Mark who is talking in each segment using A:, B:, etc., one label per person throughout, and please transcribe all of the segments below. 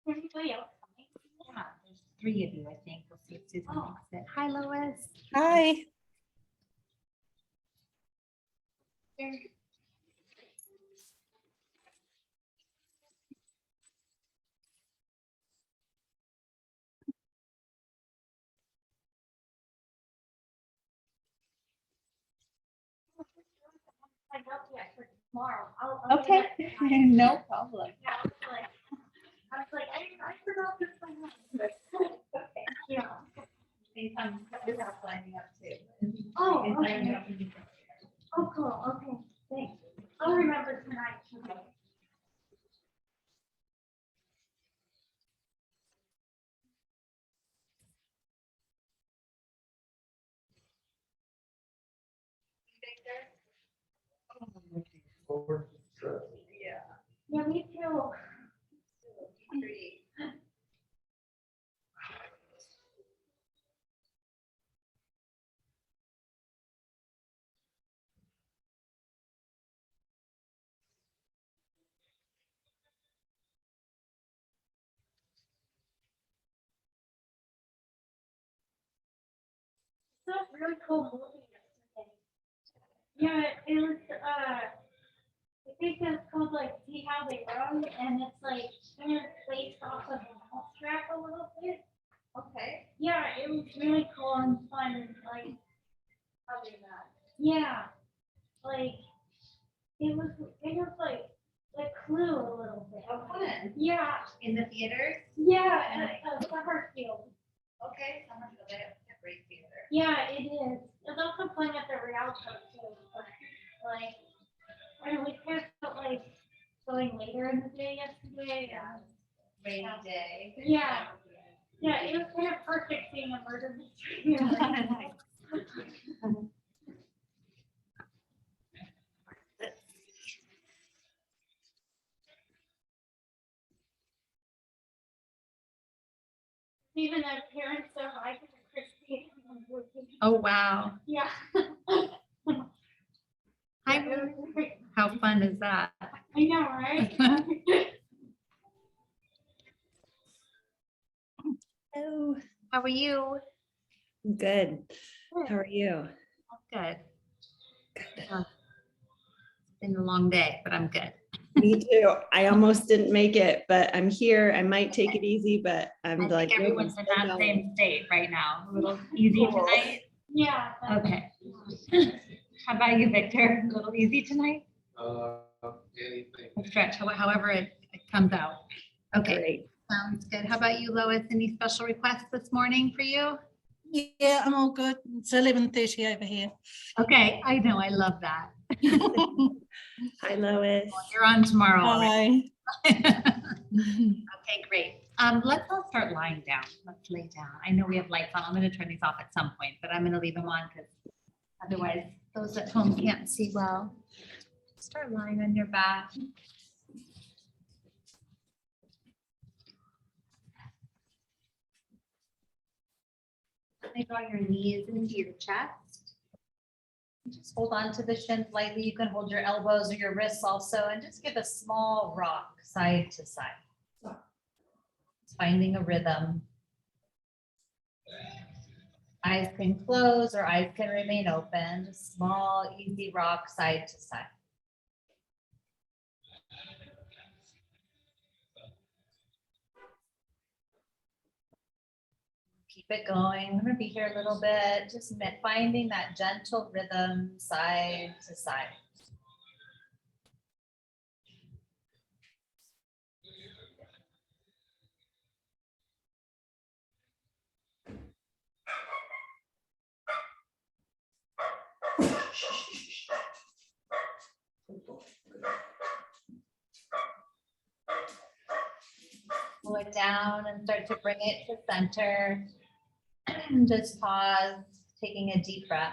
A: Everybody else coming?
B: Yeah, there's 3 of you, I think. We'll see if Susan makes it. Hi, Lois.
C: Hi.
A: I got you for tomorrow. I'll do
B: Okay,
A: that tonight.
B: no problem.
A: Yeah, I was like, I forgot this one. Okay, yeah.
B: Anytime you have lining up too.
A: Oh,
B: It's
A: okay.
B: lining up when you get there.
A: Oh, cool, okay, thanks. I'll remember tonight. Okay. Yeah, me too. It's a really cool movie yesterday. Yeah, it was, I think it's called like See How They Run, and it's like kind of based off of Mousetrap a little bit.
B: Okay.
A: Yeah, it was really cool and fun, and like, yeah, like, it was like Clue a little bit.
B: Oh, fun.
A: Yeah,
B: In the theaters?
A: yeah, at Summerfield.
B: Okay, Summerfield, they have a great theater.
A: Yeah, it is. It's also playing at the Rialto too, but like, and we kind of felt like going later in the day yesterday.
B: Yeah. Rainy day.
A: Yeah. Yeah, it was kind of perfect seeing a murder mystery. Even their parents are like Christy.
B: Oh, wow.
A: Yeah.
B: Hi,
A: It was great.
B: how fun is that?
A: I know, right?
C: Hello.
B: How are you?
C: Good. How are you?
B: Good. It's been a long day, but I'm good.
C: Me too. I almost didn't make it, but I'm here. I might take it easy, but
B: I
C: I'm
B: think
C: like, nope,
B: everyone's
C: I'm
B: in
C: still
B: that
C: going.
B: same state right now. A little easy
C: Cool.
B: tonight.
A: Yeah.
B: Okay. How about you, Victor? A little easy tonight?
D: Anything.
B: A stretch, however it comes out. Okay,
C: Great.
B: sounds good. How about you, Lois? Any special requests this morning for you?
E: Yeah, I'm all good. It's 11:30 over here.
B: Okay, I know, I love that.
C: Hi, Lois.
B: You're on tomorrow already.
E: Hi.
B: Okay, great. Let's all start lying down. Let's lay down. I know we have lights on. I'm gonna turn these off at some point, but I'm gonna leave them on because otherwise those at home can't see well. Start lying on your back. Gently draw your knees into your chest. Just hold on to the shins lightly. You can hold your elbows or your wrists also, and just give a small rock side to side. It's finding a rhythm. Eyes can close or eyes can remain open. Just small, easy rock side to side. Keep it going. I'm gonna be here a little bit, just finding that gentle rhythm side to side. Pull it down and start to bring it to center. Just pause, taking a deep breath.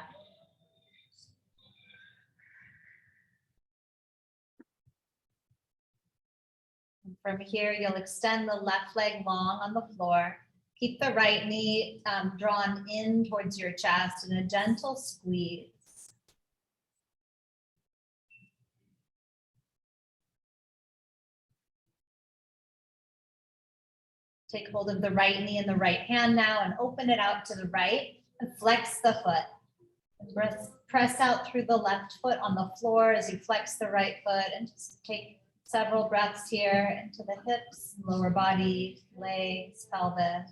B: And from here, you'll extend the left leg long on the floor. Keep the right knee drawn in towards your chest and a gentle squeeze. Take hold of the right knee in the right hand now and open it out to the right and flex the foot. And press out through the left foot on the floor as you flex the right foot, and just take several breaths here into the hips, lower body, legs, pelvis.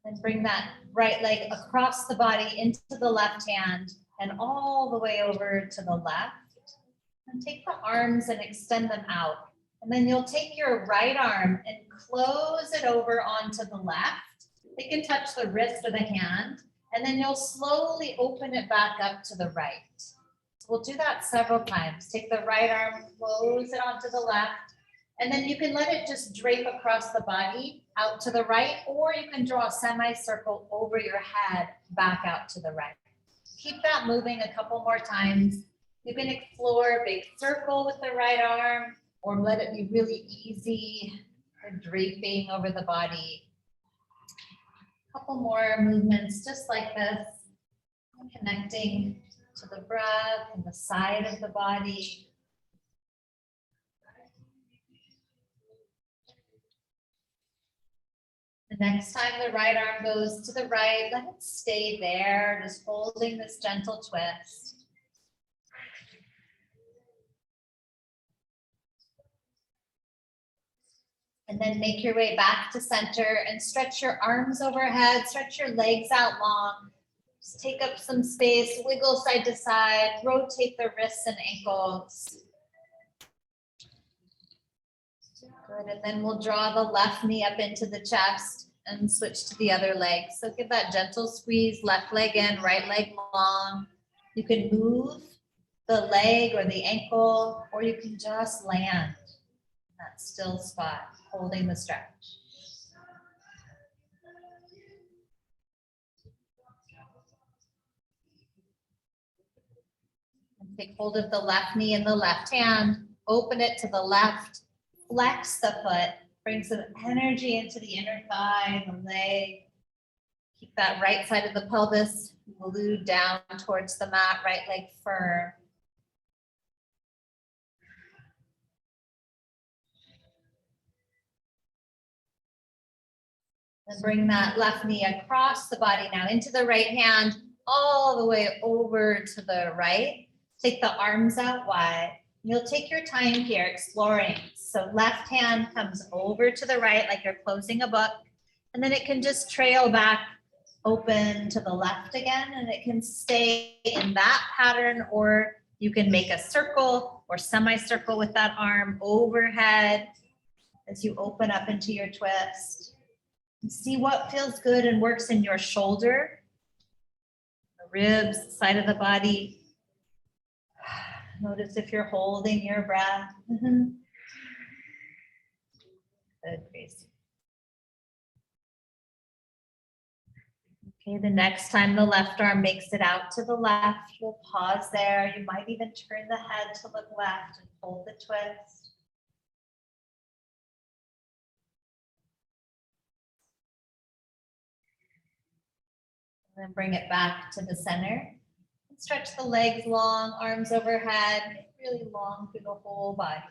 B: And bring that right leg across the body into the left hand and all the way over to the left. And take the arms and extend them out. And then you'll take your right arm and close it over onto the left. It can touch the wrist or the hand. And then you'll slowly open it back up to the right. So we'll do that several times. Take the right arm, close it onto the left. And then you can let it just drape across the body out to the right, or you can draw a semicircle over your head back out to the right. Keep that moving a couple more times. You can explore a big circle with the right arm, or let it be really easy, draping over the body. A couple more movements just like this, connecting to the breath and the side of the body. The next time the right arm goes to the right, let it stay there, just holding this gentle twist. And then make your way back to center and stretch your arms overhead, stretch your legs out long. Just take up some space, wiggle side to side, rotate the wrists and ankles. Good, and then we'll draw the left knee up into the chest and switch to the other leg. So give that gentle squeeze, left leg in, right leg long. You can move the leg or the ankle, or you can just land in that still spot, holding the stretch. And take hold of the left knee in the left hand, open it to the left, flex the foot, bring some energy into the inner thigh and the leg. Keep that right side of the pelvis glued down towards the mat, right leg firm. And bring that left knee across the body now into the right hand, all the way over to the right. Take the arms out wide. You'll take your time here exploring. So left hand comes over to the right like you're closing a book, and then it can just trail back open to the left again, and it can stay in that pattern, or you can make a circle or semicircle with that arm overhead as you open up into your twist. And see what feels good and works in your shoulder, the ribs, side of the body. Notice if you're holding your breath. Good, Grace. Okay, the next time the left arm makes it out to the left, you'll pause there. You might even turn the head to look left and hold the twist. And then bring it back to the center. Stretch the legs long, arms overhead, really long through the whole body.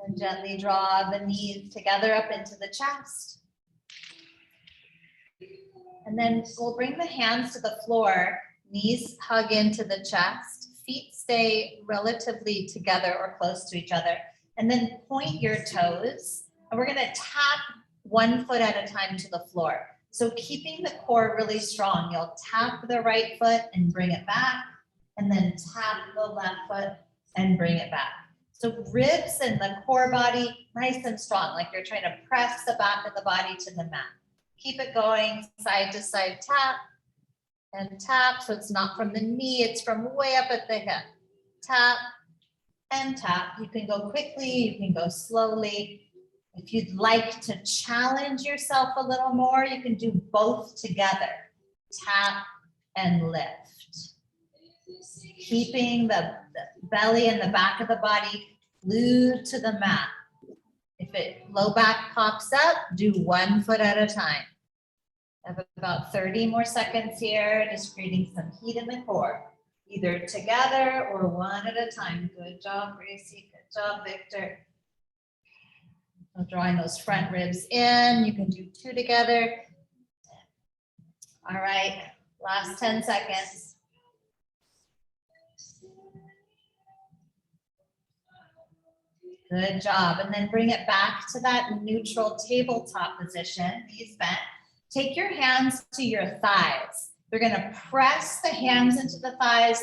B: And gently draw the knees together up into the chest. And then we'll bring the hands to the floor, knees hug into the chest, feet stay relatively together or close to each other. And then point your toes. And we're gonna tap one foot at a time to the floor. So keeping the core really strong, you'll tap the right foot and bring it back, and then tap the left foot and bring it back. So ribs and the core body, nice and strong, like you're trying to press the back of the body to the mat. Keep it going, side to side tap and tap. So it's not from the knee, it's from way up at the hip. Tap and tap. You can go quickly, you can go slowly. If you'd like to challenge yourself a little more, you can do both together. Tap and lift. keeping the belly and the back of the body glued to the mat. If low back pops up, do 1 foot at a time. I have about 30 more seconds here, just creating some heat in the core, either together or one at a time. Good job, Gracie. Good job, Victor. So drawing those front ribs in. You can do 2 together. All right, last 10 seconds. Good job. And then bring it back to that neutral tabletop position, knees bent. Take your hands to your thighs. You're going to press the hands into the thighs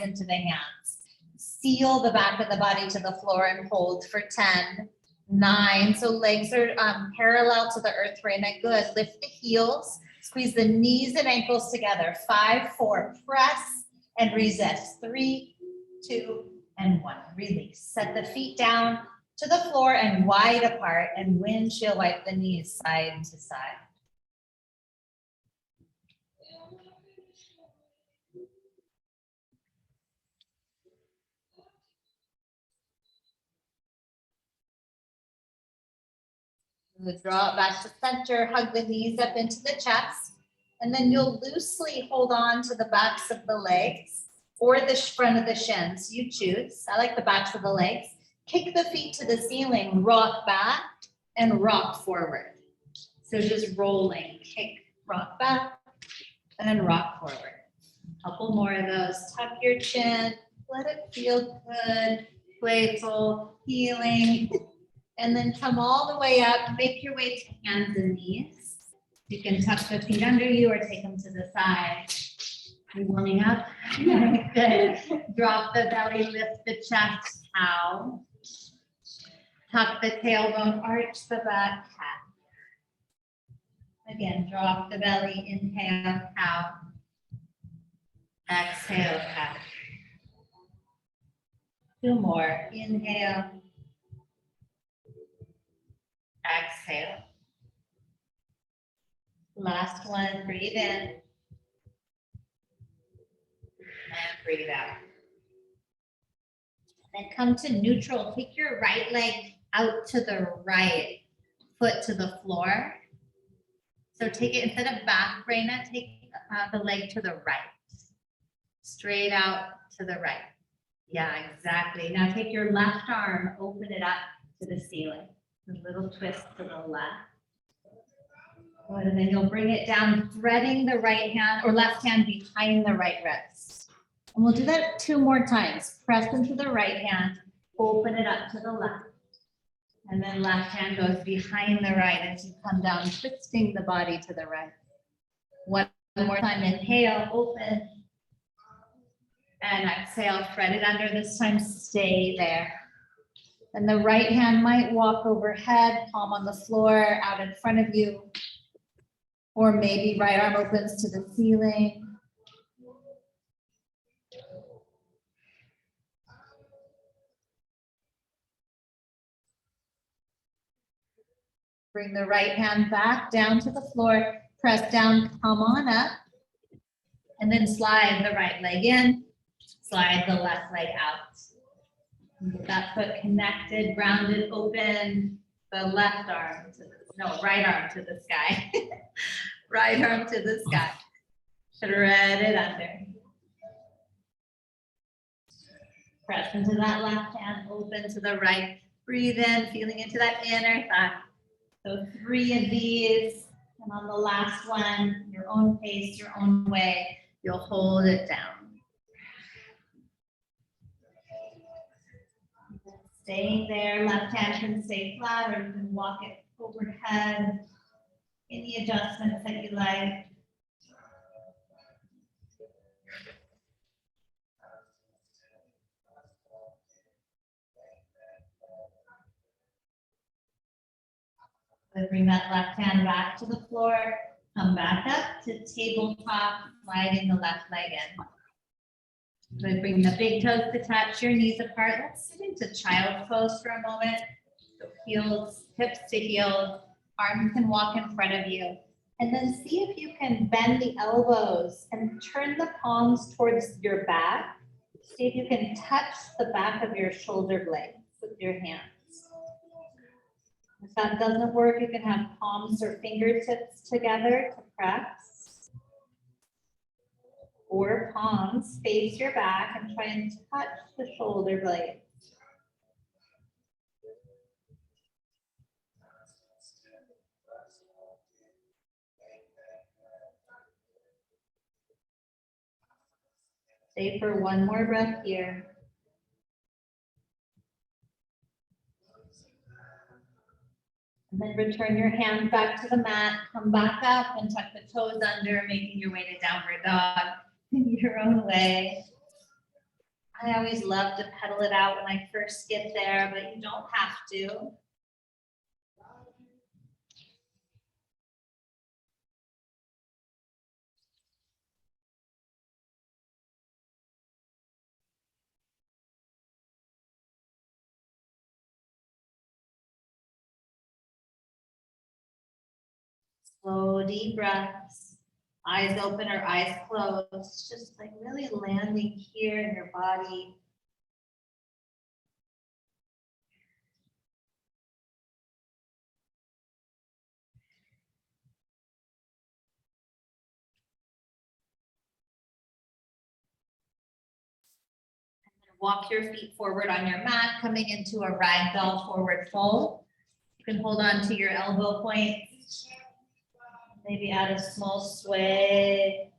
B: into the hands. Seal the back of the body to the floor and hold for 10, 9. So legs are parallel to the earth right now. Good. Lift the heels. Squeeze the knees and ankles together. 5, 4. Press and resist. 3, 2, and 1. Release. Set the feet down to the floor and wide apart, and windshield wipe the knees side to side. Draw it back to center, hug the knees up into the chest, and then you'll loosely hold on to the backs of the legs or the front of the shins. You choose. I like the backs of the legs. Kick the feet to the ceiling, rock back and rock forward. So just rolling, kick, rock back and rock forward. A couple more of those. Tuck your chin, let it feel good, playful, healing. And then come all the way up, make your way to hands and knees. You can tuck the feet under you or take them to the side. You're warming up. Good. Drop the belly, lift the chest, cow. Tuck the tailbone, arch the back, cat. Again, drop the belly, inhale, cow. Exhale, cat. 2 more. Inhale. Exhale. Last one, breathe in. And breathe out. Then come to neutral. Take your right leg out to the right, foot to the floor. So take it, instead of back, Reina, take the leg to the right. Straight out to the right. Yeah, exactly. Now take your left arm, open it up to the ceiling. A little twist to the left. Good, and then you'll bring it down, threading the right hand or left hand behind the right wrist. And we'll do that 2 more times. Press into the right hand, open it up to the left. And then left hand goes behind the right as you come down, twisting the body to the right. 1 more time, inhale, open. And exhale, thread it under, this time stay there. And the right hand might walk overhead, palm on the floor, out in front of you. Or maybe right arm opens to the ceiling. Bring the right hand back down to the floor, press down, come on up. And then slide the right leg in, slide the left leg out. Get that foot connected, grounded, open, the left arm to right arm to the sky. Right arm to the sky. Thread it under. Press into that left hand, open to the right. Breathe in, feeling into that inner thigh. So 3 of these, and on the last one, your own pace, your own way, you'll hold it down. Staying there, left hand can stay flat or you can walk it overhead. Any adjustments that you like. So bring that left hand back to the floor, come back up to tabletop, sliding the left leg in. So bring the big toes to touch, your knees apart. Let's sit into child's pose for a moment. So heels, hips to heels, arms can walk in front of you. And then see if you can bend the elbows and turn the palms towards your back See if you can touch the back of your shoulder blades with your hands. If that doesn't work, you can have palms or fingertips together to press. Or palms face your back and try and touch the shoulder blades. Stay for one more breath here. And then return your hands back to the mat, come back up and tuck the toes under, making your way to downward dog in your own way. I always love to pedal it out when I first get there, but you don't have to. Slow, deep breaths, eyes open or eyes closed, just like really landing here in your body. Walk your feet forward on your mat, coming into a ragdoll forward fold. You can hold on to your elbow points. Maybe add a small sway.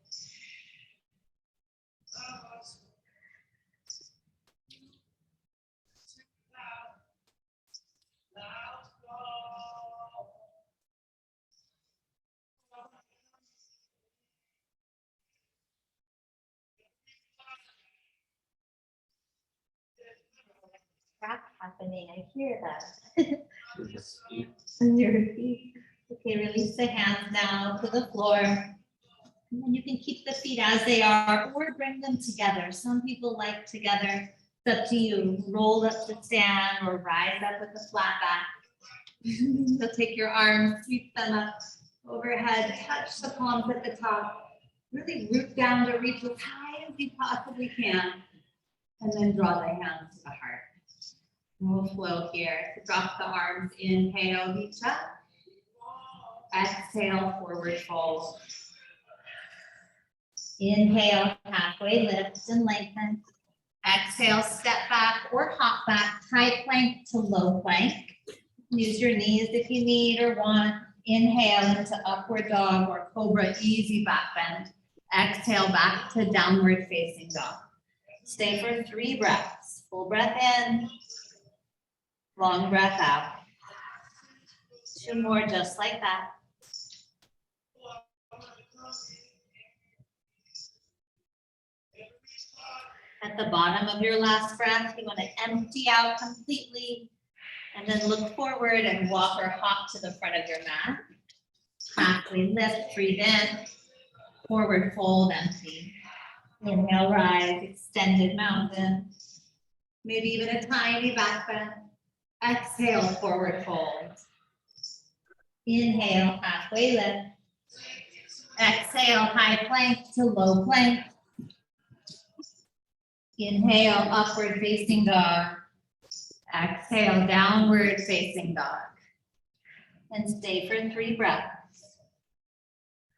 B: Crap happening, I hear that. On your feet. Okay, release the hands now to the floor. And then you can keep the feet as they are or bring them together. Some people like together. It's up to you. Roll up to stand or rise up with a flat back. So take your arms, sweep them up overhead, touch the palms at the top. Really root down to reach as high as you possibly can. And then draw the hands to the heart. We'll flow here. Drop the arms, inhale, reach up. Exhale, forward fold. Inhale, halfway lift and lengthen. Exhale, step back or hop back, high plank to low plank. Use your knees if you need or want. Inhale into upward dog or cobra, easy back bend. Exhale back to downward facing dog. Stay for 3 breaths. Full breath in, long breath out. 2 more just like that. At the bottom of your last breath, you want to empty out completely and then look forward and walk or hop to the front of your mat. Halfway lift, breathe in, forward fold, empty. Inhale, rise, extended mountain. Maybe even a tiny back bend. Exhale, forward fold. Inhale, halfway lift. Exhale, high plank to low plank. Inhale, upward facing dog. Exhale, downward facing dog. And stay for 3 breaths.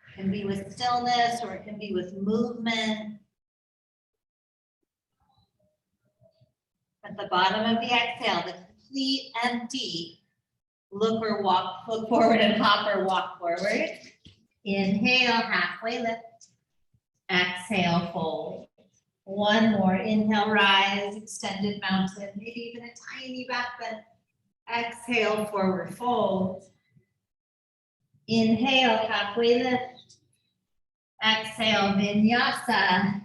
B: It can be with stillness or it can be with movement. At the bottom of the exhale, the complete empty. Look forward and hop or walk forward. Inhale, halfway lift. Exhale, fold. 1 more. Inhale, rise, extended mountain, maybe even a tiny back bend. Exhale, forward fold. Inhale, halfway lift. Exhale, vinyasa.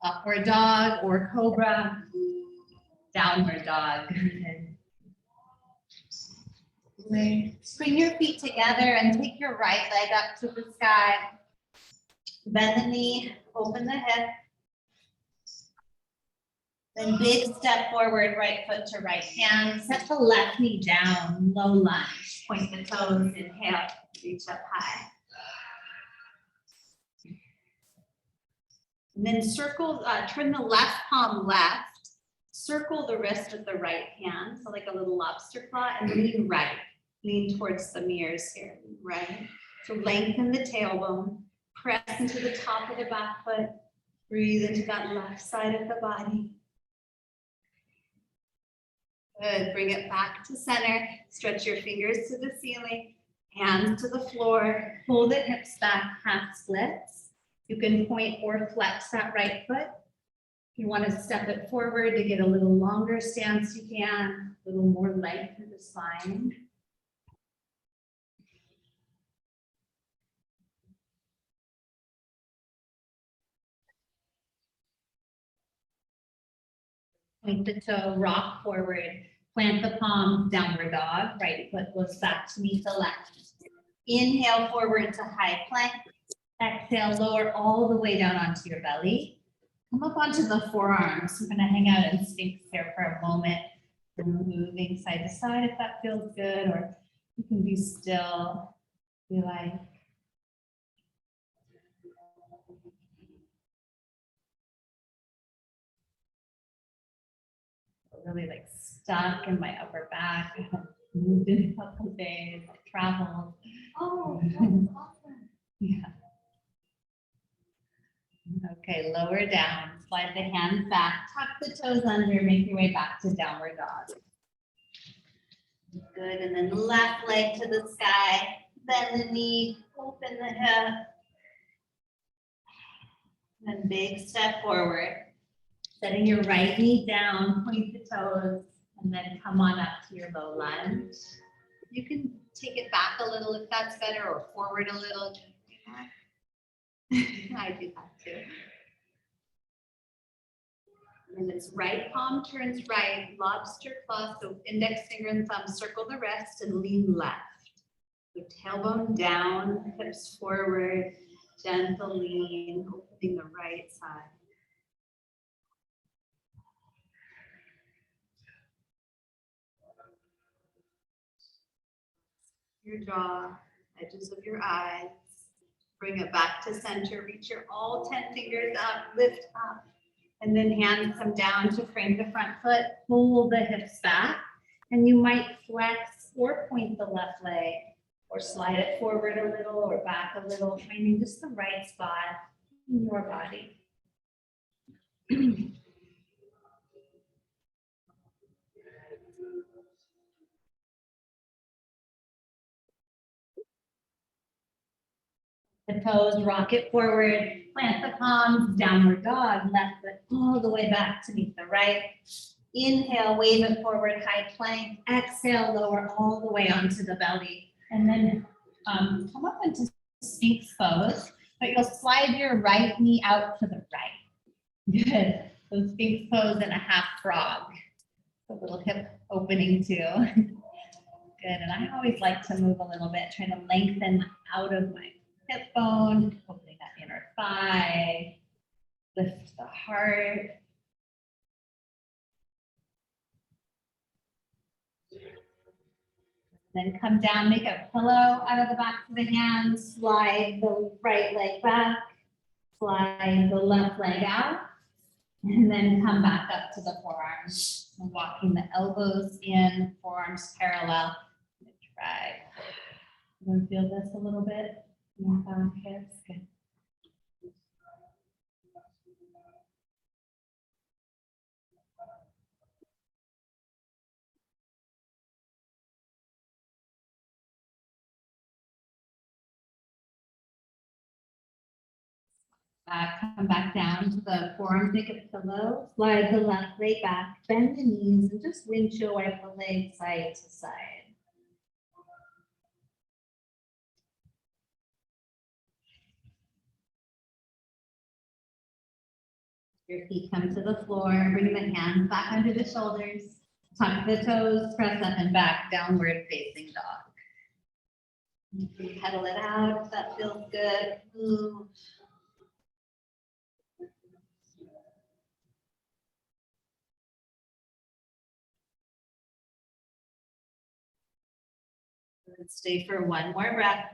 B: Upward dog or cobra. Downward dog. Bring your feet together and take your right leg up to the sky. Bend the knee, open the hip. Then big step forward, right foot to right hand. Set the left knee down, low lunge. Point the toes, inhale, reach up high. And then circle, turn the left palm left, circle the wrist with the right hand, so like a little lobster claw, and lean right. Lean towards the mirrors here, right? So lengthen the tailbone, press into the top of the back foot, breathe into that left side of the body. Good, bring it back to center, stretch your fingers to the ceiling, hands to the floor, pull the hips back, half splits. You can point or flex that right foot. If you want to step it forward to get a little longer stance, you can, a little more length through the spine. Point the toe, rock forward, plant the palm, downward dog, right foot goes back to meet the left. Inhale forward to high plank. Exhale, lower all the way down onto your belly. Come up onto the forearms. We're gonna hang out in Sphinx here for a moment. Moving side to side if that feels good, or you can be still, if you like. Really like stuck in my upper back. I haven't moved in a couple of days, I traveled.
A: Oh, that's awesome.
B: Yeah. Okay, lower down, slide the hands back, tuck the toes under, make your way back to downward dog. Good, and then left leg to the sky, bend the knee, open the hip. Then big step forward. Setting your right knee down, point the toes, and then come on up to your low lunge. You can take it back a little if that's better, or forward a little. I do that too. And it's right palm turns right, lobster claw, so index finger and thumb circle the wrist and lean left. So tailbone down, hips forward, gentle lean, opening the right side. Your jaw, edges of your eyes. Bring it back to center, reach your all 10 fingers up, lift up, and then hands come down to frame the front foot, pull the hips back, and you might flex or point the left leg, or slide it forward a little or back a little, finding just the right spot in your body. The toes, rock it forward, plant the palms, downward dog, left foot all the way back to meet the right. Inhale, wave it forward, high plank. Exhale, lower all the way onto the belly. And then come up into Sphinx pose, but you'll slide your right knee out to the right. Good. So Sphinx pose and a half frog. A little hip opening too. Good. And I always like to move a little bit, trying to lengthen out of my hip bone, opening that inner thigh, lift the heart. Then come down, make a pillow out of the back of the hands, slide the right leg back, slide the left leg out, and then come back up to the forearms. Walking the elbows in, forearms parallel. Try. You want to feel this a little bit? Hips. Good. Come back down to the forearms, make a pillow, slide the left leg back, bend the knees, and just windshield wipe the leg side to side. Your feet come to the floor, bring the hands back under the shoulders, tuck the toes, press up and back, downward facing dog. You can pedal it out if that feels good. Move. Let's stay for one more breath.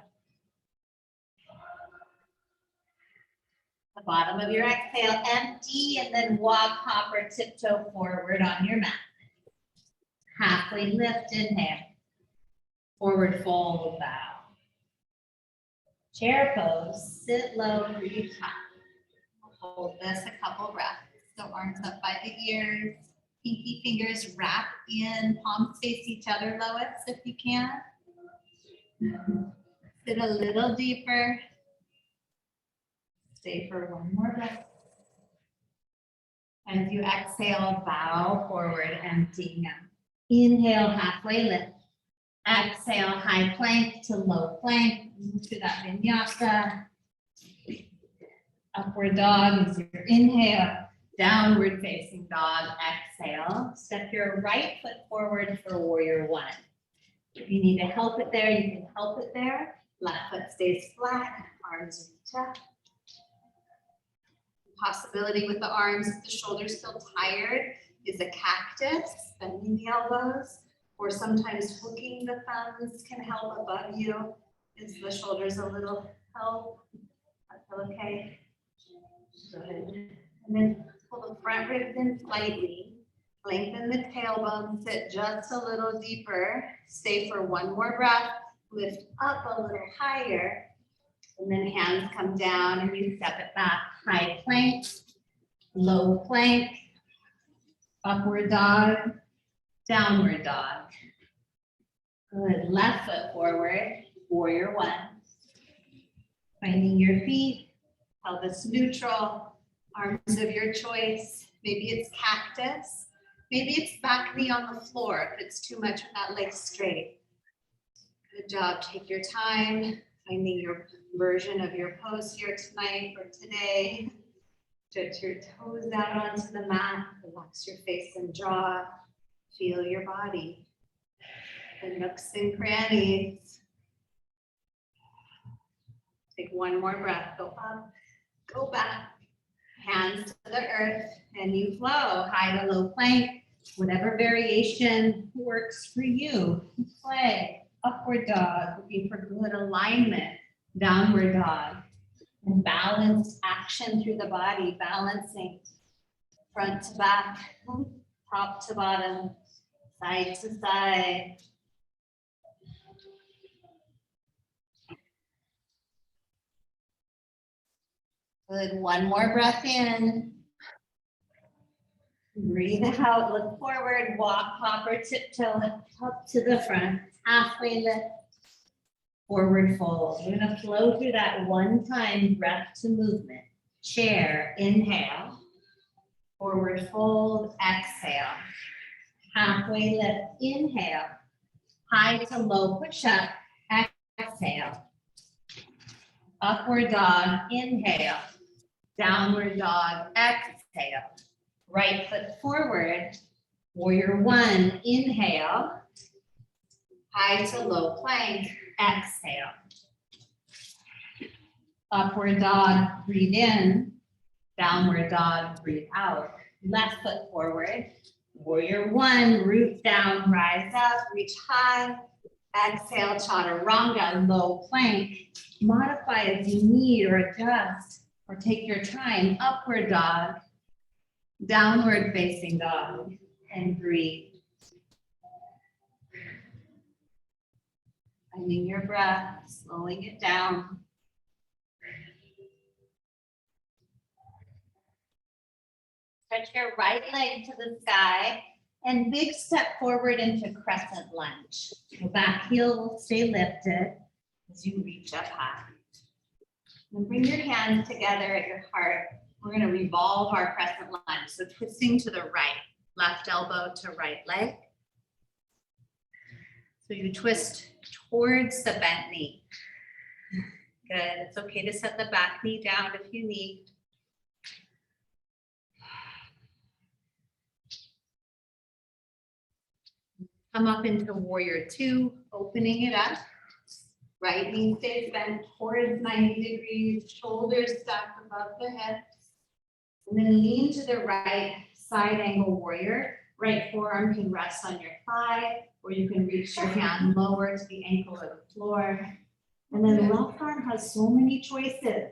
B: The bottom of your exhale, empty, and then walk, hop, or tiptoe forward on your mat. Halfway lift, inhale. Forward fold, bow. Chair pose, sit low, breathe high. Hold this a couple breaths. So arms up by the ears, pinky fingers wrap in, palms face each other, Lois, if you can. Sit a little deeper. Stay for one more breath. As you exhale, bow forward, emptying out. Inhale, halfway lift. Exhale, high plank to low plank. Move to that vinyasa. Upward dog is your inhale. Downward facing dog, exhale. Step your right foot forward for warrior one. If you need to help it there, you can help it there. Left foot stays flat, arms reach up. Possibility with the arms, if the shoulders feel tired, is a cactus, bending the elbows, or sometimes hooking the thumbs can help above you. Is the shoulders a little help? That feel okay? Good. And then pull the front ribs in slightly. Lengthen the tailbone, sit just a little deeper. Stay for one more breath. Lift up a little higher. And then hands come down and you step it back. High plank, low plank, upward dog, downward dog. Good. Left foot forward, warrior one. Finding your feet, pelvis neutral, arms of your choice. Maybe it's cactus. Maybe it's back knee on the floor if it's too much with that leg straight. Good job. Take your time, finding your version of your pose here tonight or today. Stretch your toes out onto the mat. Relax your face and jaw. Feel your body. The nooks and crannies. Take one more breath. Go up, go back. Hands to the earth, and you flow. High to low plank. Whatever variation works for you. Play. Upward dog, looking for good alignment. Downward dog. And balanced action through the body, balancing front to back, top to bottom, side to side. Good, one more breath in. Breathe out, look forward, walk, hop, or tiptoe up to the front, halfway lift. Forward fold. We're gonna flow through that one-time breath to movement. Chair, inhale. Forward fold, exhale. Halfway lift, inhale. High to low push-up, exhale. Upward dog, inhale. Downward dog, exhale. Right foot forward. Warrior one, inhale. High to low plank, exhale. Upward dog, breathe in. Downward dog, breathe out. Left foot forward. Warrior one, root down, rise up, reach high. Exhale, chaturanga, low plank. Modify as you need or adjust or take your time. Upward dog, downward facing dog, and breathe. Finding your breath, slowing it down. Stretch your right leg to the sky and big step forward into crescent lunge. The back heel will stay lifted as you reach up high. And bring your hands together at your heart. We're going to revolve our crescent lunge. So twisting to the right, left elbow to right leg. So you twist towards the bent knee. Good. It's okay to set the back knee down if you need. Come up into warrior two, opening it up. Right knee stays bent towards 90 degrees, shoulders stacked above the hips. And then lean to the right, side angle warrior. Right forearm can rest on your thigh, or you can reach your hand lower to the ankle or the floor. And then left arm has so many choices.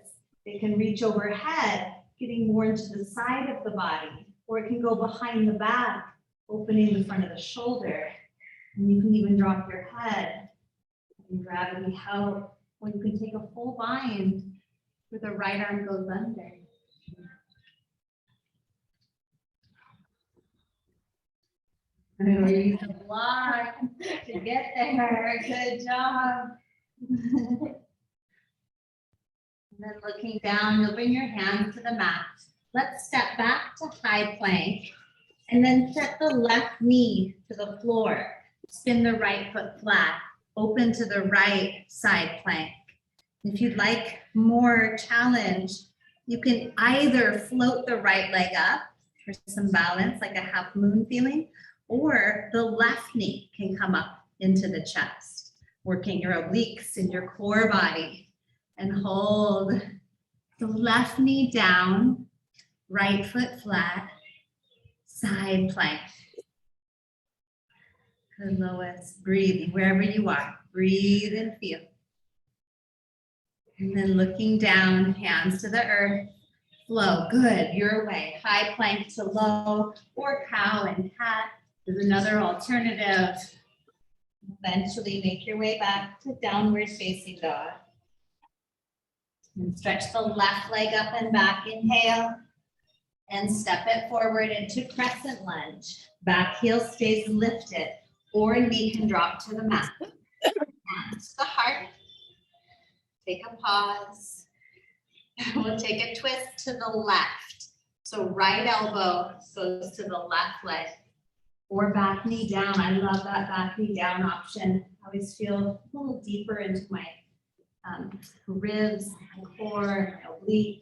B: It can reach overhead, getting more into the side of the body, or it can go behind the back, opening the front of the shoulder. And you can even drop your head and gravity help, or you can take a full bind where the right arm goes under. Use a block to get there. Good job. And then looking down, you'll bring your hands to the mat. Let's step back to high plank and then set the left knee to the floor. Spin the right foot flat, open to the right side plank. If you'd like more challenge, you can either float the right leg up for some balance, like a half moon feeling, or the left knee can come up into the chest, working your obliques in your core body, and hold the left knee down, right foot flat, side plank. Good, Lois. Breathing wherever you are. Breathe and feel. And then looking down, hands to the earth. Flow. Good. Your way. High plank to low, or cow and cat is another alternative. Eventually make your way back to downward facing dog. And stretch the left leg up and back. Inhale. And step it forward into crescent lunge. Back heel stays lifted, or knee can drop to the mat. Hands to the heart. Take a pause. We'll take a twist to the left. So right elbow goes to the left leg, or back knee down. I love that back knee down option. I always feel a little deeper into my ribs, my core, my obliques.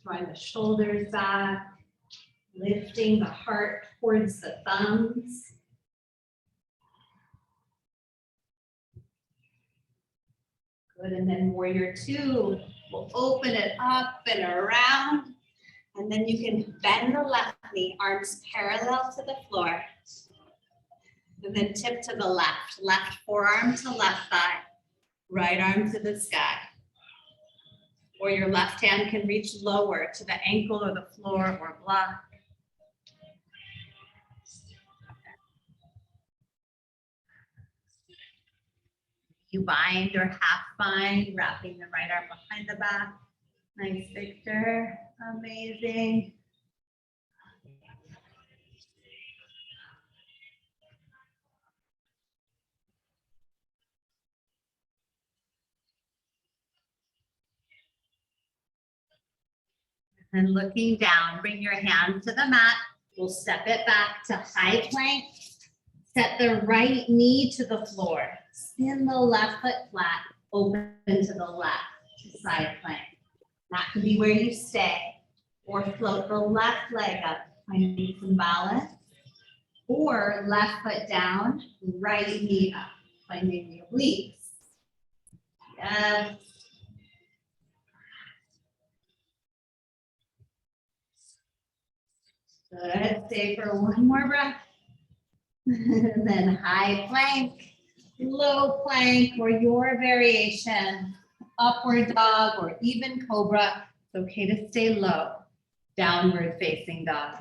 B: Drawing the shoulders back, lifting the heart towards the thumbs. Good, and then warrior two, we'll open it up and around. And then you can bend the left knee, arms parallel to the floor. And then tip to the left, left forearm to left thigh, right arm to the sky. Or your left hand can reach lower to the ankle or the floor or block. You bind or half bind, wrapping the right arm behind the back. Nice, Victor. Amazing. And looking down, bring your hand to the mat. We'll step it back to high plank. Set the right knee to the floor. Spin the left foot flat, open to the left, side plank. That could be where you stay, or float the left leg up, finding some balance, or left foot down, right knee up, finding the obliques. Yes. Good, stay for one more breath. And then high plank, low plank, or your variation, upward dog, or even cobra. It's okay to stay low. Downward facing dog,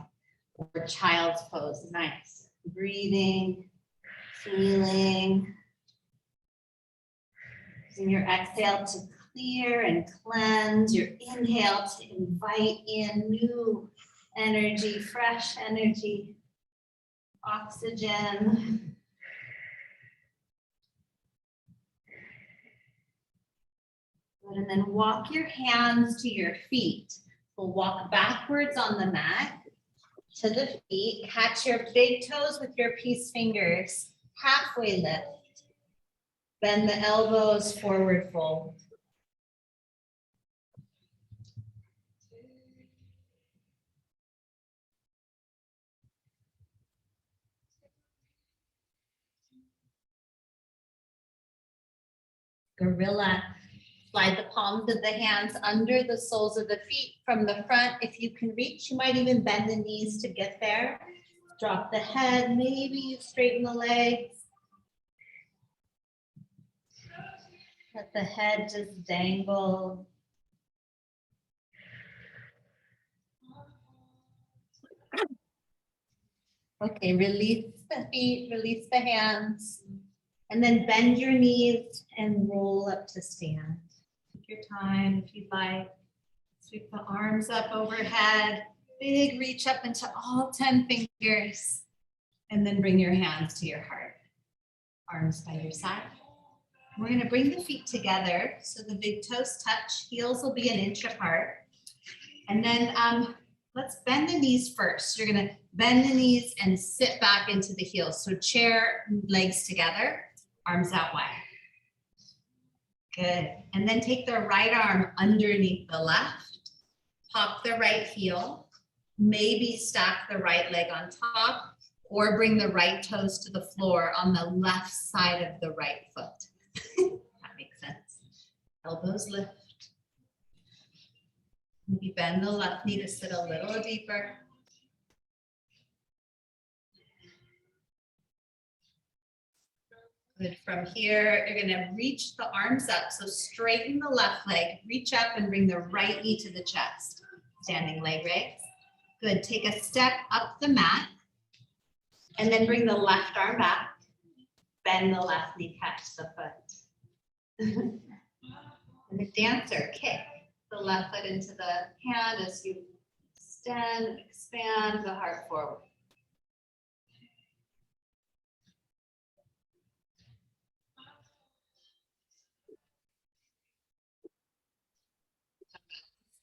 B: or child's pose. Nice. Breathing, feeling. Using your exhale to clear and cleanse. Your inhale to invite in new energy, fresh energy. Oxygen. Good, and then walk your hands to your feet. We'll walk backwards on the mat to the feet. Catch your big toes with your peace fingers. Halfway lift. Bend the elbows, forward fold. Gorilla. Slide the palms of the hands under the soles of the feet from the front. If you can reach, you might even bend the knees to get there. Drop the head, maybe you straighten the legs. Let the head just dangle. Okay, release the feet, release the hands. And then bend your knees and roll up to stand. Take your time if you'd like. Sweep the arms up overhead. Big reach up into all 10 fingers. And then bring your hands to your heart. Arms by your side. We're going to bring the feet together so the big toes touch. Heels will be an inch apart. And then let's bend the knees first. You're going to bend the knees and sit back into the heels. So chair, legs together, arms out wide. Good. And then take the right arm underneath the left. Pop the right heel. Maybe stack the right leg on top or bring the right toes to the floor on the left side of the right foot. That makes sense. Elbows lift. Maybe bend the left knee to sit a little deeper. Good. From here, you're going to reach the arms up. So straighten the left leg, reach up and bring the right knee to the chest. Standing leg raise. Good. Take a step up the mat and then bring the left arm back. Bend the left knee, catch the foot. And the dancer, kick the left foot into the hand as you extend, expand the heart forward.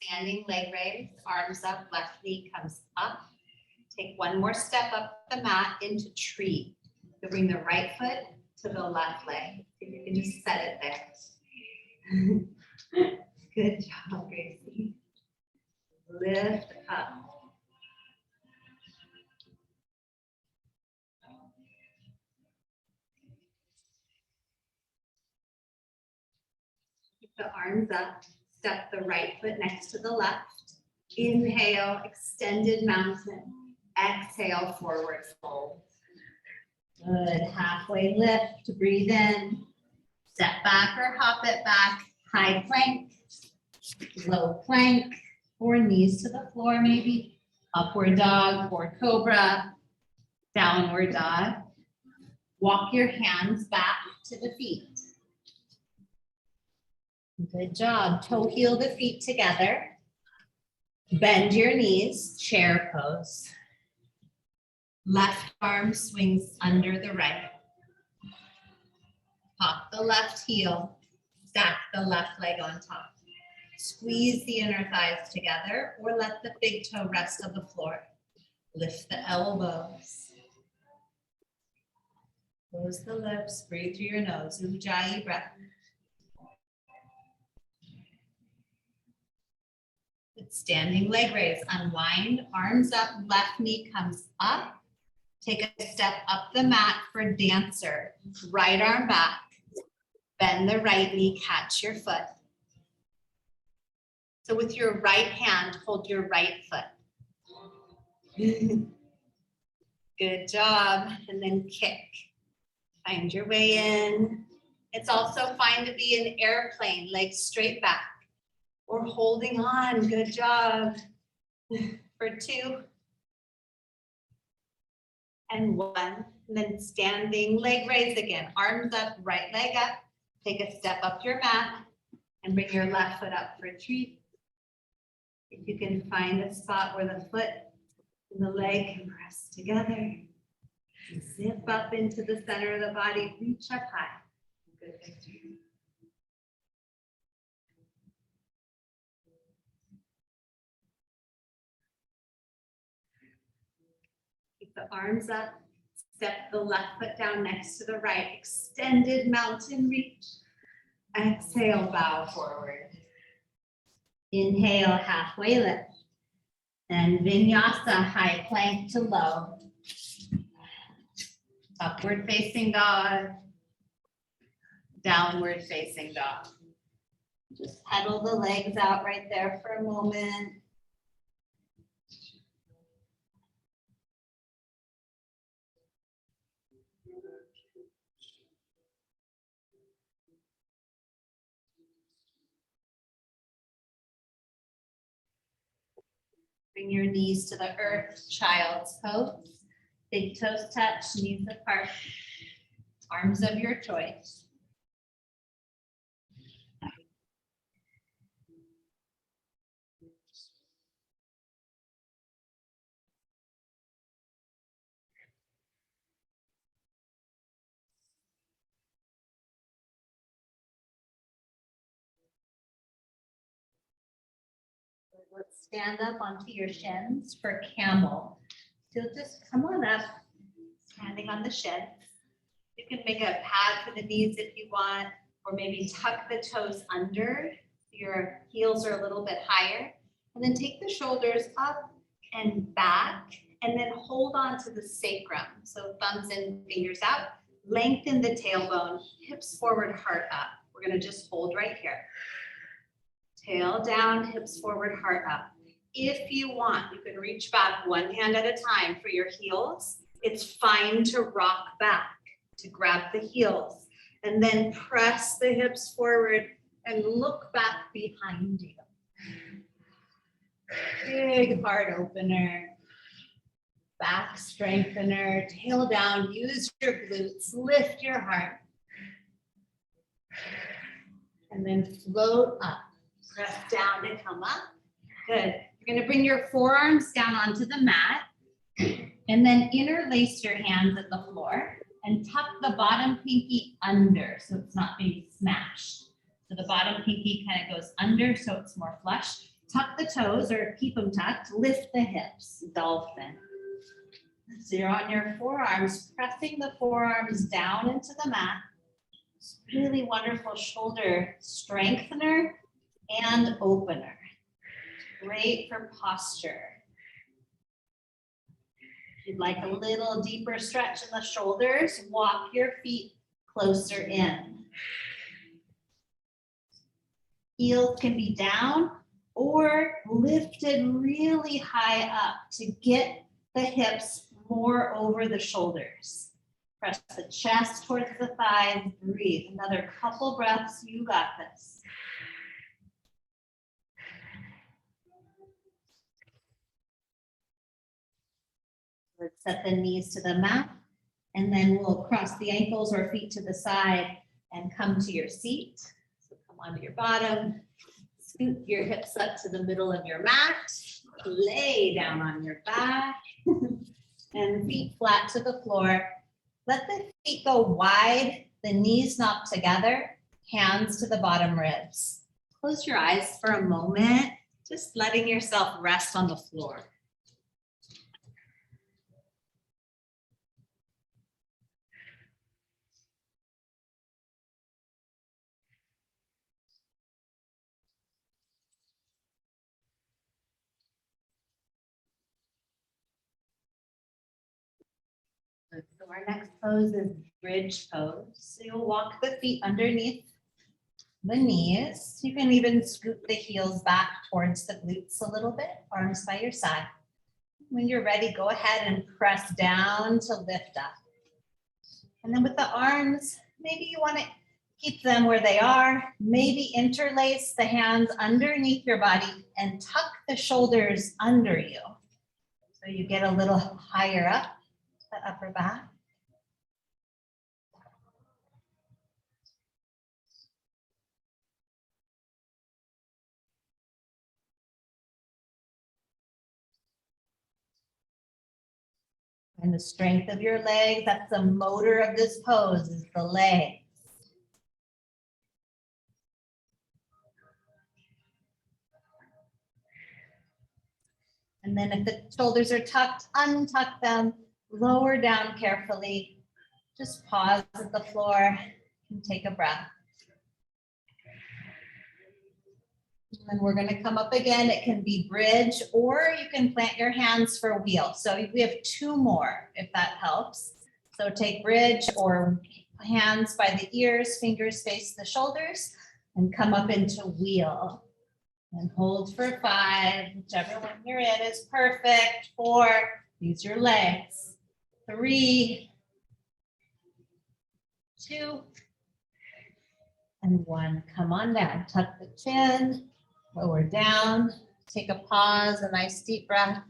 B: Standing leg raise, arms up, left knee comes up. Take one more step up the mat into tree. So bring the right foot to the left leg. If you can just set it there. Good job, Gracie. Lift up. Keep the arms up. Step the right foot next to the left. Inhale, extended mountain. Exhale, forward fold. Good. Halfway lift. Breathe in. Step back or hop it back. High plank. Low plank. Or knees to the floor maybe. Upward dog or cobra. Downward dog. Walk your hands back to the feet. Good job. Toe heel the feet together. Bend your knees, chair pose. Left arm swings under the right. Pop the left heel, stack the left leg on top. Squeeze the inner thighs together or let the big toe rest on the floor. Lift the elbows. Close the lips, breathe through your nose, Ujjayi breath. Standing leg raise, unwind, arms up, left knee comes up. Take a step up the mat for dancer. Right arm back, bend the right knee, catch your foot. So with your right hand, hold your right foot. Good job, and then kick. Find your way in. It's also fine to be in airplane, legs straight back. Or holding on, good job. For 2 and 1, and then standing leg raise again, arms up, right leg up, take a step up your mat and bring your left foot up for a treat. If you can find a spot where the foot and the leg can press together, zip up into the center of the body, reach up high. Good. Keep the arms up, step the left foot down next to the right, extended mountain reach. Exhale, bow forward. Inhale, halfway lift. Then vinyasa, high plank to low. Upward facing dog. Downward facing dog. Just pedal the legs out right there for a moment. Bring your knees to the earth, child's pose. Big toes touch, knees apart, arms of your choice. Let's stand up onto your shins for camel. So just come on up, standing on the shins. You can make a pad for the knees if you want, or maybe tuck the toes under. Your heels are a little bit higher. And then take the shoulders up and back, and then hold on to the sacrum. So thumbs in, fingers out. Lengthen the tailbone, hips forward, heart up. We're gonna just hold right here. Tail down, hips forward, heart up. If you want, you can reach back one hand at a time for your heels. It's fine to rock back, to grab the heels, and then press the hips forward and look back behind you. Big heart opener, back strengthener, tail down, use your glutes, lift your heart. And then float up, press down to come up. Good. You're gonna bring your forearms down onto the mat and then interlace your hands at the floor and tuck the bottom pinky under so it's not being smashed. So the bottom pinky kind of goes under so it's more flush. Tuck the toes or keep them tucked, lift the hips, dolphin. So you're on your forearms, pressing the forearms down into the mat. It's really wonderful shoulder strengthener and opener. Great for posture. If you'd like a little deeper stretch in the shoulders, walk your feet closer in. Heels can be down or lifted really high up to get the hips more over the shoulders. Press the chest towards the thighs, breathe. Another couple breaths, you got this. Let's set the knees to the mat, and then we'll cross the ankles or feet to the side and come to your seat. So come onto your bottom, scoot your hips up to the middle of your mat, lay down on your back, and feet flat to the floor. Let the feet go wide, the knees knock together, hands to the bottom ribs. Close your eyes for a moment, just letting yourself rest on the floor. So our next pose is bridge pose. So you'll walk the feet underneath the knees. You can even scoot the heels back towards the glutes a little bit, arms by your side. When you're ready, go ahead and press down to lift up. And then with the arms, maybe you want to keep them where they are. Maybe interlace the hands underneath your body and tuck the shoulders under you. So you get a little higher up. The upper back. And the strength of your legs, that's the motor of this pose, is the legs. And then if the shoulders are tucked, untuck them. Lower down carefully. Just pause at the floor and take a breath. And we're going to come up again. It can be bridge, or you can plant your hands for wheel. So we have two more, if that helps. So take bridge or hands by the ears, fingers face the shoulders, and come up into wheel. And hold for 5, whichever one you're in is perfect. 4, use your legs. 3, 2, and 1. Come on down. Tuck the chin, lower down. Take a pause, a nice deep breath.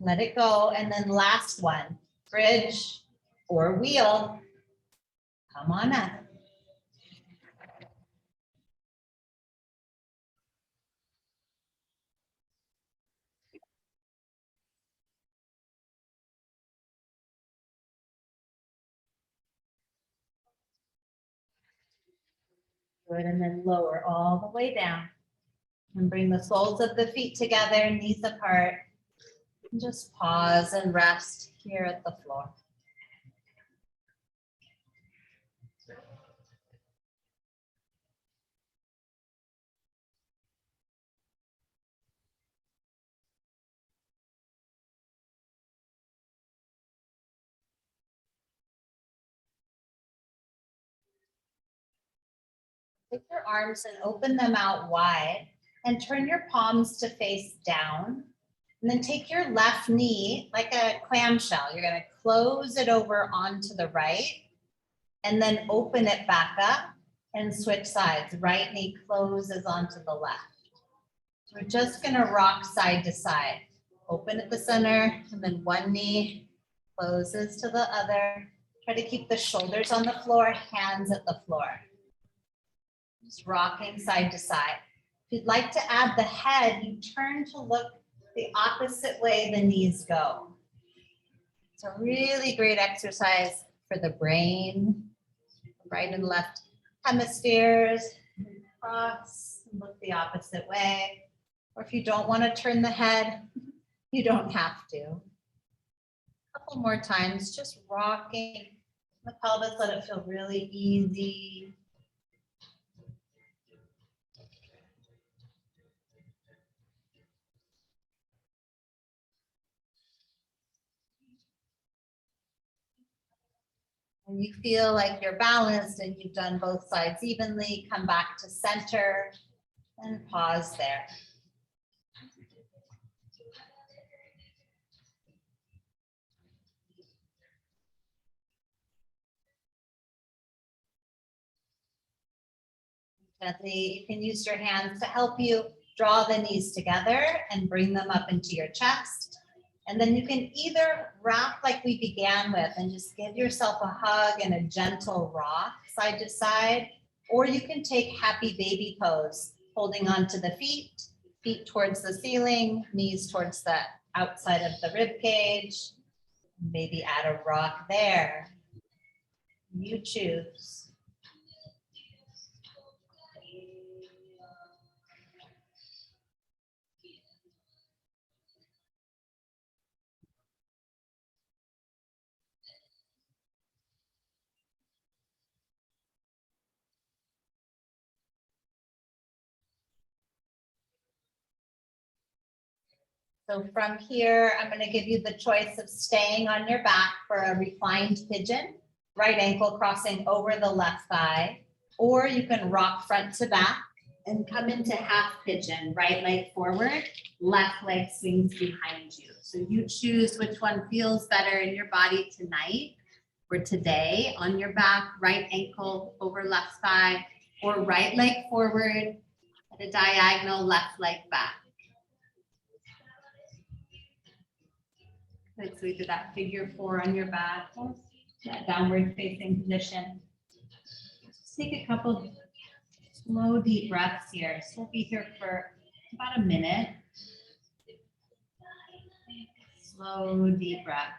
B: Let it go. And then last one, bridge or wheel. Come on up. Good, and then lower all the way down. And bring the soles of the feet together, knees apart. And just pause and rest here at the floor. Take your arms and open them out wide and turn your palms to face down. And then take your left knee like a clamshell. You're going to close it over onto the right and then open it back up and switch sides. Right knee closes onto the left. We're just going to rock side to side. Open at the center and then one knee closes to the other. Try to keep the shoulders on the floor, hands at the floor. Just rocking side to side. If you'd like to add the head, you turn to look the opposite way the knees go. It's a really great exercise for the brain, right and left hemispheres. Cross, look the opposite way. Or if you don't want to turn the head, you don't have to. A couple more times, just rocking the pelvis, let it feel really easy. When you feel like you're balanced and you've done both sides evenly, come back to center and pause there. Gently, you can use your hands to help you draw the knees together and bring them up into your chest. And then you can either rock like we began with and just give yourself a hug and a gentle rock side to side, or you can take happy baby pose, holding on to the feet, feet towards the ceiling, knees towards the outside of the rib cage. Maybe add a rock there. You choose. So from here, I'm going to give you the choice of staying on your back for a reclined pigeon, right ankle crossing over the left thigh, or you can rock front to back and come into half pigeon, right leg forward, left leg swings behind you. So you choose which one feels better in your body tonight or today. On your back, right ankle over left thigh, or right leg forward at a diagonal, left leg back. Good, so we did that figure 4 on your back, that downward facing position. Just take a couple slow, deep breaths here. So we'll be here for about a minute. Slow, deep breath.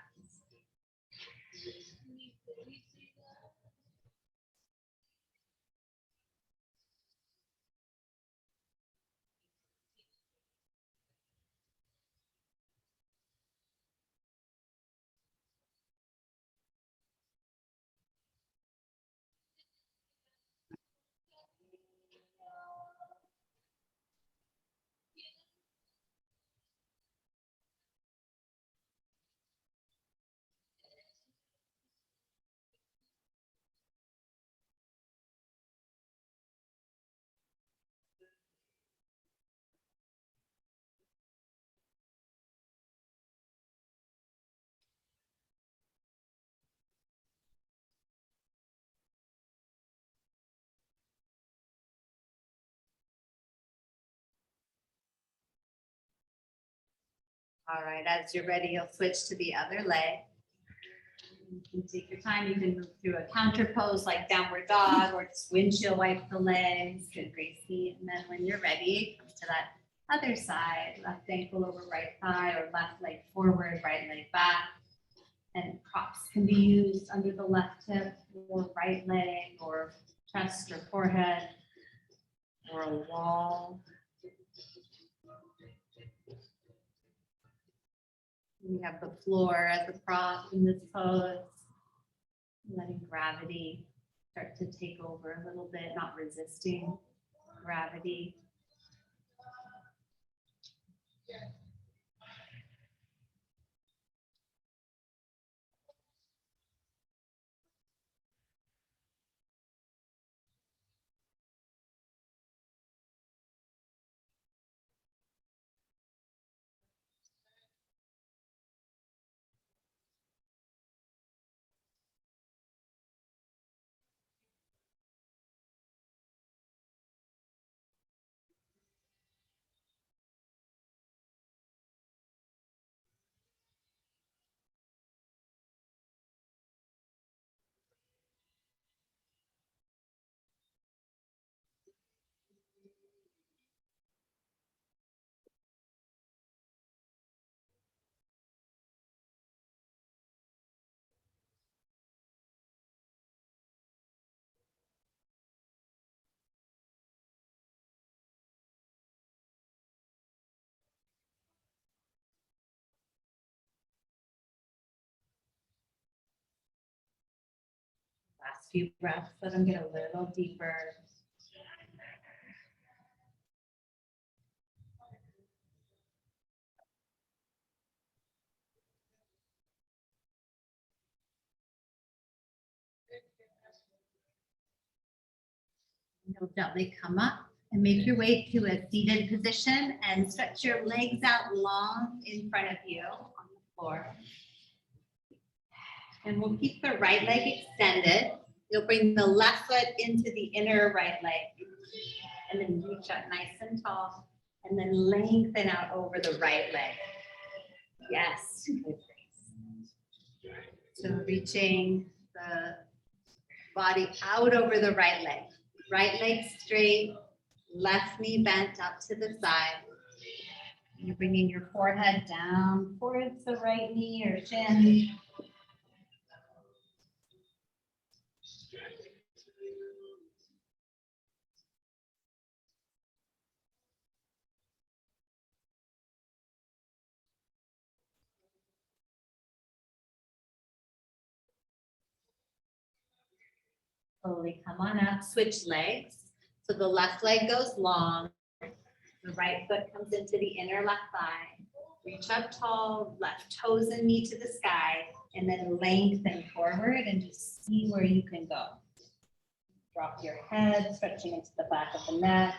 B: All right, as you're ready, you'll switch to the other leg. You can take your time. You can move through a counter pose like downward dog or just windshield wipe the legs. Good, Gracie. And then when you're ready, come to that other side, left ankle over right thigh or left leg forward, right leg back. And props can be used under the left hip or right leg or chest or forehead or a wall. We have the floor as a prop in this pose. Letting gravity start to take over a little bit, not resisting gravity. Last few breaths, let them get a little deeper. You'll gently come up and make your way to a seated position and stretch your legs out long in front of you on the floor. And we'll keep the right leg extended. You'll bring the left foot into the inner right leg and then reach up nice and tall and then lengthen out over the right leg. Yes. Good. So reaching the body out over the right leg. Right leg straight, left knee bent up to the side. You're bringing your forehead down towards the right knee or shin. Slowly come on up, switch legs. So the left leg goes long, the right foot comes into the inner left thigh. Reach up tall, left toes and knee to the sky, and then lengthen forward and just see where you can go. Drop your head, stretching into the back of the neck.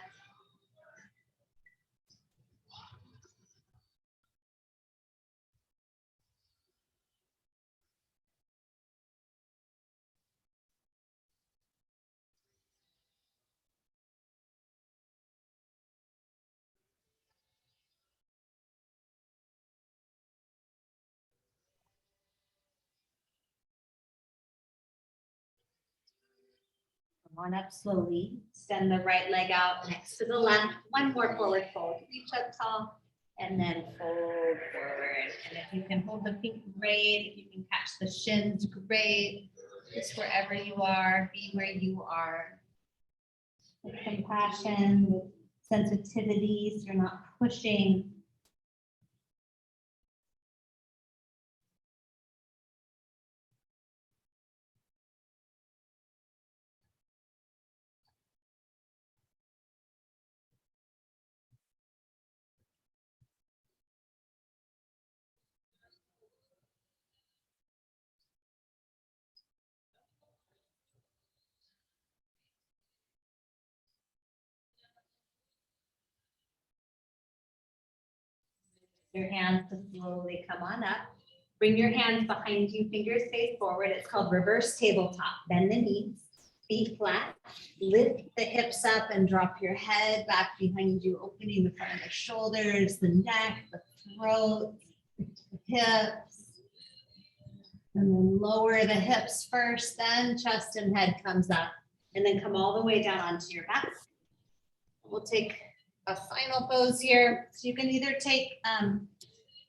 B: Come on up slowly. Extend the right leg out next to the left. One more forward fold. Reach up tall and then fold forward. And if you can hold the feet, great. If you can catch the shins, great. Just wherever you are, be where you are. With compassion, with sensitivity, so you're not pushing. Your hands to slowly come on up. Bring your hands behind you, fingers face forward. It's called reverse tabletop. Bend the knees, feet flat, lift the hips up and drop your head back behind you, opening the front of the shoulders, the neck, the throat. Hips. And then lower the hips first, then chest and head comes up. And then come all the way down onto your back. We'll take a final pose here. So you can either take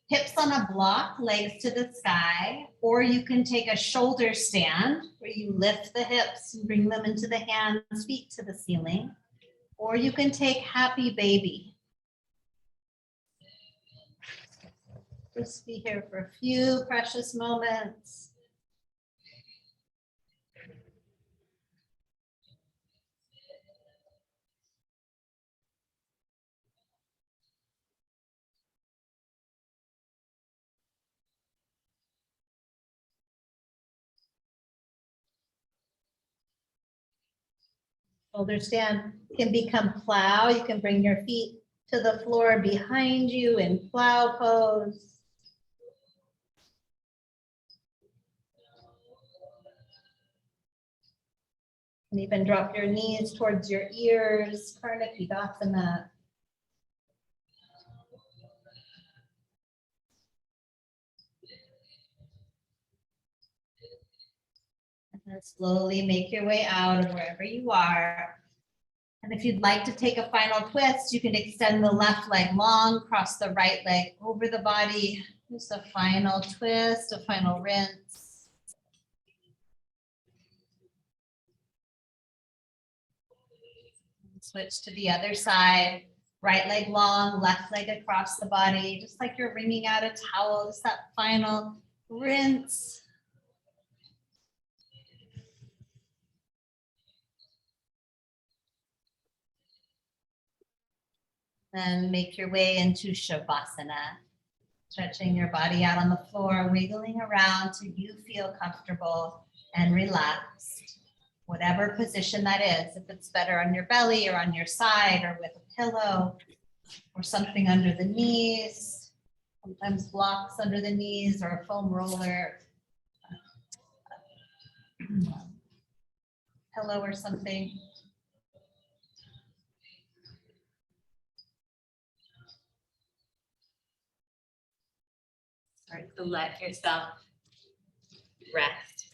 B: hips on a block, legs to the sky, or you can take a shoulder stand where you lift the hips and bring them into the hands, feet to the ceiling. Or you can take happy baby. Just be here for a few precious moments. Shoulder stand can become plow. You can bring your feet to the floor behind you in plow pose. And even drop your knees towards your ears, Karnapadasana. And then slowly make your way out of wherever you are. And if you'd like to take a final twist, you can extend the left leg long, cross the right leg over the body. Just a final twist, a final rinse. Switch to the other side. Right leg long, left leg across the body, just like you're wringing out a towel. Just that final rinse. Then make your way into Shavasana. Stretching your body out on the floor, wiggling around till you feel comfortable and relaxed. Whatever position that is, if it's better on your belly or on your side or with a pillow or something under the knees, sometimes blocks under the knees or a foam roller, pillow or something. Start to let yourself rest.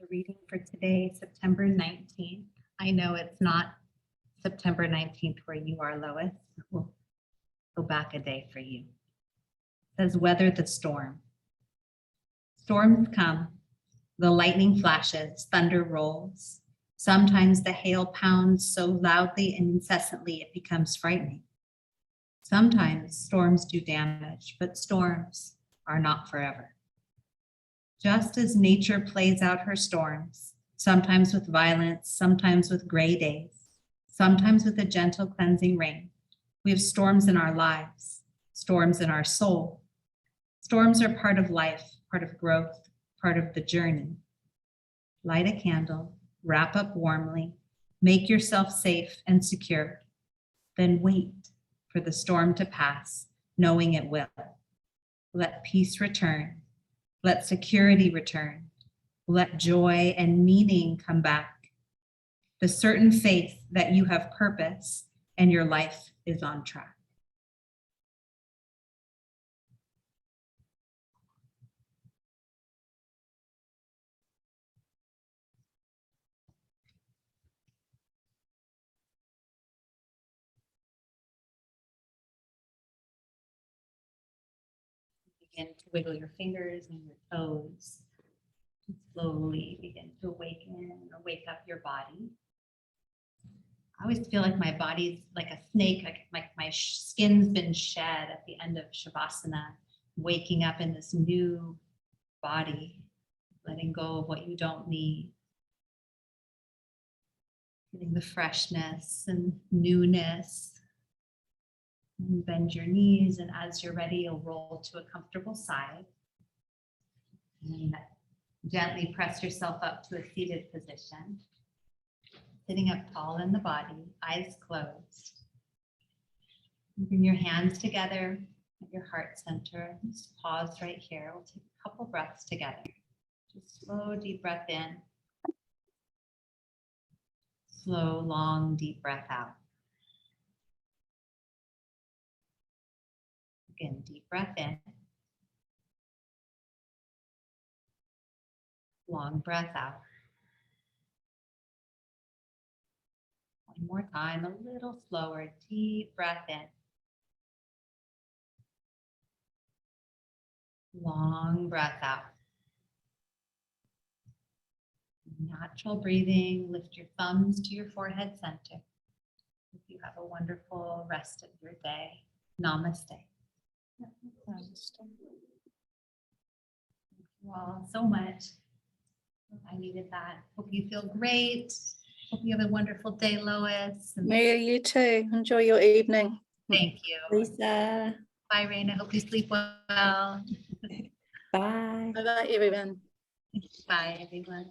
B: The reading for today, September 19th. I know it's not September 19th where you are, Lois. We'll go back a day for you. It says, weather the storm. Storms come, the lightning flashes, thunder rolls. Sometimes the hail pounds so loudly and incessantly it becomes frightening. Sometimes storms do damage, but storms are not forever. Just as nature plays out her storms, sometimes with violence, sometimes with gray days, sometimes with a gentle cleansing rain, we have storms in our lives, storms in our soul. Storms are part of life, part of growth, part of the journey. Light a candle, wrap up warmly, make yourself safe and secure, then wait for the storm to pass, knowing it will. Let peace return. Let security return. Let joy and meaning come back. The certain faith that you have purpose and your life is on track. Begin to wiggle your fingers and your toes. Slowly begin to awaken or wake up your body. I always feel like my body's like a snake, like my skin's been shed at the end of Shavasana, waking up in this new body, letting go of what you don't need. Getting the freshness and newness. And bend your knees, and as you're ready, you'll roll to a comfortable side. And gently press yourself up to a seated position. Sitting up tall in the body, eyes closed. Bring your hands together at your heart center. Just pause right here. We'll take a couple breaths together. Just slow, deep breath in. Slow, long, deep breath out. Again, deep breath in. Long breath out. One more time, a little slower. Deep breath in. Long breath out. Natural breathing. Lift your thumbs to your forehead center. Hope you have a wonderful rest of your day. Namaste. Thank you all so much. I needed that. Hope you feel great. Hope you have a wonderful day, Lois. And
E: Mia, you too. Enjoy your evening.
B: thank you.
C: Lisa,
B: Bye, Raina. Hope you sleep well.
C: bye.
E: Bye bye, everyone.
B: Bye, everyone.